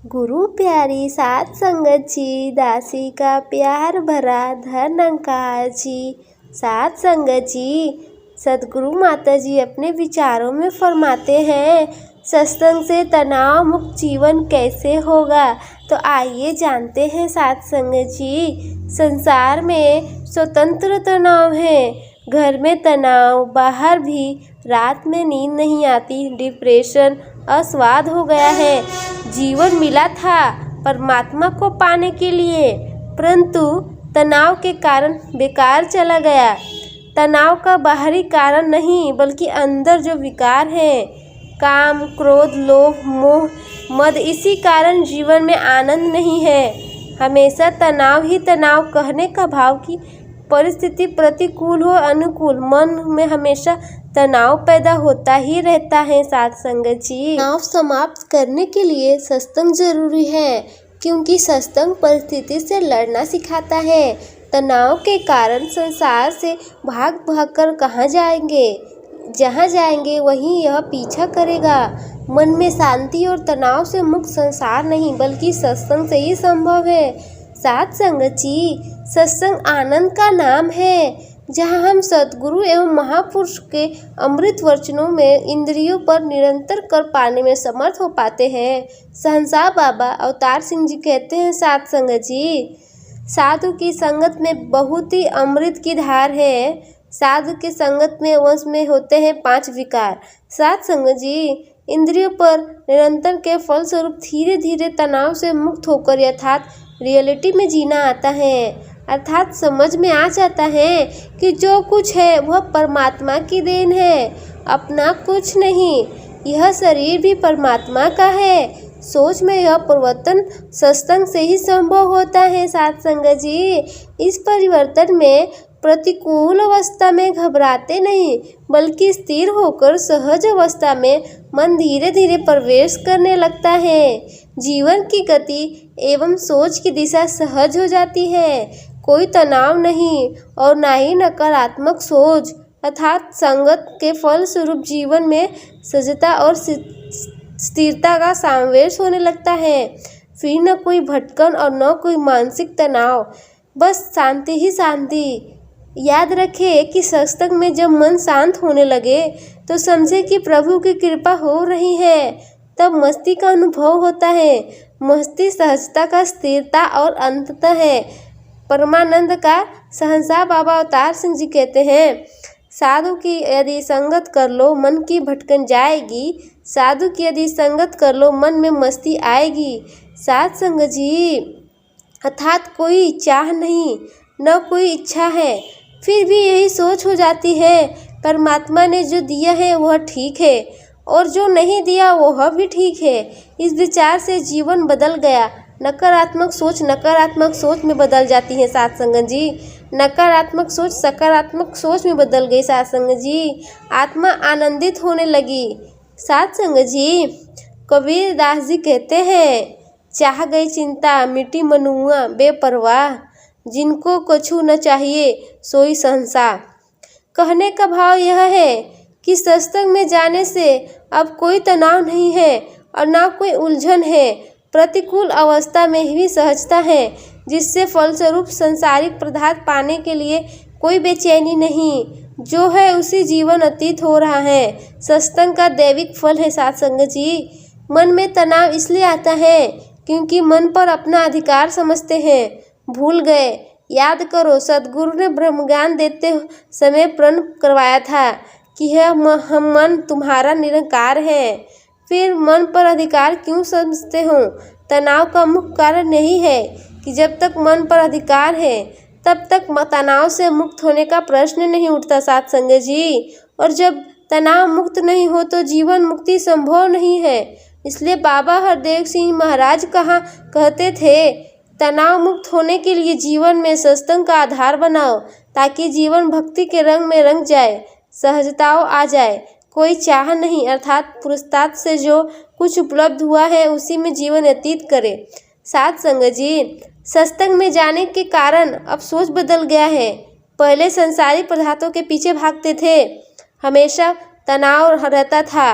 गुरु प्यारी सात संगत जी, दासी का प्यार भरा धन अंकार जी। सात संगत जी, सदगुरु माता जी अपने विचारों में फरमाते हैं, सत्संग से तनाव मुक्त जीवन कैसे होगा। तो आइए जानते हैं सात संगत जी। संसार में स्वतंत्र तनाव है, घर में तनाव, बाहर भी। रात में नींद नहीं आती, डिप्रेशन अस्वाद हो गया है। जीवन मिला था परमात्मा को पाने के लिए, परंतु तनाव के कारण बेकार चला गया। तनाव का बाहरी कारण नहीं, बल्कि अंदर जो विकार है, काम, क्रोध, लोभ, मोह, मद, इसी कारण जीवन में आनंद नहीं है। हमेशा तनाव ही तनाव। कहने का भाव कि परिस्थिति प्रतिकूल हो अनुकूल, मन में हमेशा तनाव पैदा होता ही रहता है। साथ संगत जी, तनाव समाप्त करने के लिए सत्संग जरूरी है, क्योंकि सत्संग परिस्थिति से लड़ना सिखाता है। तनाव के कारण संसार से भाग भाग कर कहाँ जाएंगे, जहाँ जाएंगे वहीं यह पीछा करेगा। मन में शांति और तनाव से मुक्त संसार नहीं, बल्कि सत्संग से ही संभव है। साथ संगत जी, सत्संग आनंद का नाम है, जहाँ हम सद्गुरु एवं महापुरुष के अमृत वचनों में इंद्रियों पर निरंतर कर पाने में समर्थ हो पाते हैं। सहनशाह बाबा अवतार सिंह जी कहते हैं, साथ संगत जी, साधु की संगत में बहुत ही अमृत की धार है। साधु की संगत में वश में होते हैं 5 विकार। साथ संगत जी, इंद्रियों पर निरंतर के फलस्वरूप धीरे धीरे तनाव से मुक्त होकर यथार्थ रियलिटी में जीना आता है। अर्थात समझ में आ जाता है कि जो कुछ है वह परमात्मा की देन है, अपना कुछ नहीं। यह शरीर भी परमात्मा का है। सोच में यह परिवर्तन सत्संग से ही संभव होता है। साथ संगत जी, इस परिवर्तन में प्रतिकूल अवस्था में घबराते नहीं, बल्कि स्थिर होकर सहज अवस्था में मन धीरे धीरे प्रवेश करने लगता है। जीवन की गति एवं सोच की दिशा सहज हो जाती है। कोई तनाव नहीं और ना ही नकारात्मक सोच। अर्थात संगत के फलस्वरूप जीवन में सजता और स्थिरता का समावेश होने लगता है। फिर न कोई भटकन और न कोई मानसिक तनाव, बस शांति ही शांति। याद रखें कि सत्संग में जब मन शांत होने लगे तो समझे कि प्रभु की कृपा हो रही है। तब मस्ती का अनुभव होता है। मस्ती सहजता का स्थिरता और अंततः है। परमानंद का सहनशाह बाबा अवतार सिंह जी कहते हैं, साधु की यदि संगत कर लो मन की भटकन जाएगी। साधु की यदि संगत कर लो मन में मस्ती आएगी। साथ संगत जी, अर्थात कोई चाह नहीं, न कोई इच्छा है, फिर भी यही सोच हो जाती है, परमात्मा ने जो दिया है वह ठीक है और जो नहीं दिया वह भी ठीक है। इस विचार से जीवन बदल गया। नकारात्मक सोच में बदल जाती है। साथ संगत जी, नकारात्मक सोच सकारात्मक सोच में बदल गई। साथ संगत जी, आत्मा आनंदित होने लगी। साथ संगत जी, कबीर दास जी कहते हैं, चाह गई चिंता मिटी मनुआ बेपरवाह, जिनको कछु न चाहिए सोई संसार। कहने का भाव यह है कि सत्संग में जाने से अब कोई तनाव नहीं है और ना कोई उलझन है। प्रतिकूल अवस्था में भी सहजता है, जिससे फलस्वरूप संसारिक पदार्थ पाने के लिए कोई बेचैनी नहीं। जो है उसी जीवन अतीत हो रहा है। सत्संग का दैविक फल है। साथ संगत जी, मन में तनाव इसलिए आता है क्योंकि मन पर अपना अधिकार समझते हैं, भूल गए। याद करो, सदगुरु ने ब्रह्म ज्ञान देते समय प्रण करवाया था कि हम मन तुम्हारा निरंकार है। फिर मन पर अधिकार क्यों समझते हो? तनाव का मुख्य कारण यही है कि जब तक मन पर अधिकार है तब तक तनाव से मुक्त होने का प्रश्न नहीं उठता। साथ संगत जी, और जब तनाव मुक्त नहीं हो तो जीवन मुक्ति संभव नहीं है। इसलिए बाबा हरदेव सिंह महाराज कहते थे, तनाव मुक्त होने के लिए जीवन में सत्संग का आधार बनाओ, ताकि जीवन भक्ति के रंग में रंग जाए, सहजताओं आ जाए। कोई चाह नहीं, अर्थात पुरुषार्थ से जो कुछ उपलब्ध हुआ है उसी में जीवन व्यतीत करे। साथ संगत जी, सत्संग में जाने के कारण अब सोच बदल गया है। पहले संसारिक पदार्थों के पीछे भागते थे, हमेशा तनाव रहता था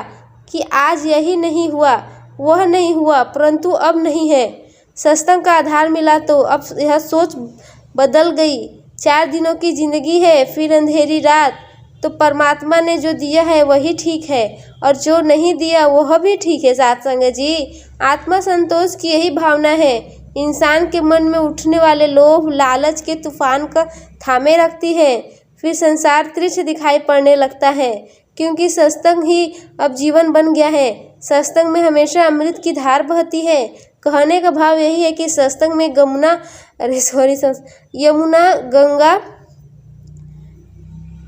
कि आज यही नहीं हुआ, वह नहीं हुआ, परंतु अब नहीं है। सत्संग का आधार मिला तो अब यह सोच बदल गई। 4 दिनों की जिंदगी है, फिर अंधेरी रात। तो परमात्मा ने जो दिया है वही ठीक है, और जो नहीं दिया वह भी ठीक है। साथ संगत जी, आत्मा संतोष की यही भावना है। इंसान के मन में उठने वाले लोभ लालच के तूफान का थामे रखती है। फिर संसार तुच्छ दिखाई पड़ने लगता है, क्योंकि सत्संग ही अब जीवन बन गया है। सत्संग में हमेशा अमृत की धार बहती है। कहने का भाव यही है कि सत्संग में यमुना, गंगा,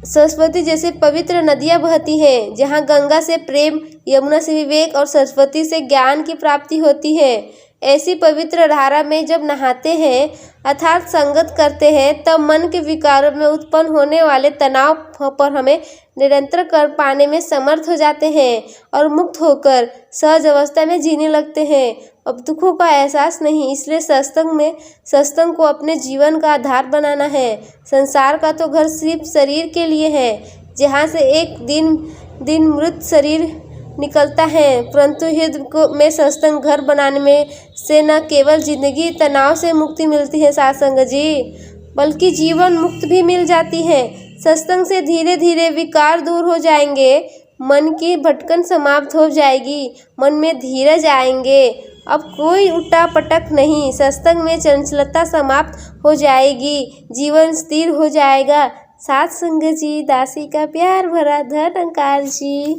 सरस्वती जैसे पवित्र नदियाँ बहती हैं, जहाँ गंगा से प्रेम, यमुना से विवेक और सरस्वती से ज्ञान की प्राप्ति होती है। ऐसी पवित्र धारा में जब नहाते हैं अर्थात संगत करते हैं, तब मन के विकारों में उत्पन्न होने वाले तनाव पर हमें नियंत्रण कर पाने में समर्थ हो जाते हैं और मुक्त होकर सहज अवस्था में जीने लगते हैं। अब दुखों का एहसास नहीं। इसलिए सत्संग को अपने जीवन का आधार बनाना है। संसार का तो घर सिर्फ शरीर के लिए है, जहाँ से एक दिन मृत शरीर निकलता है, परंतु हृदय में सत्संग घर बनाने में से न केवल जिंदगी तनाव से मुक्ति मिलती है साथ संगत जी, बल्कि जीवन मुक्त भी मिल जाती है। सत्संग से धीरे धीरे विकार दूर हो जाएंगे, मन की भटकन समाप्त हो जाएगी, मन में धीरज आएंगे। अब कोई उठा पटक नहीं, सत्संग में चंचलता समाप्त हो जाएगी, जीवन स्थिर हो जाएगा। साथ संगत जी, दासी का प्यार भरा धन अंकार जी।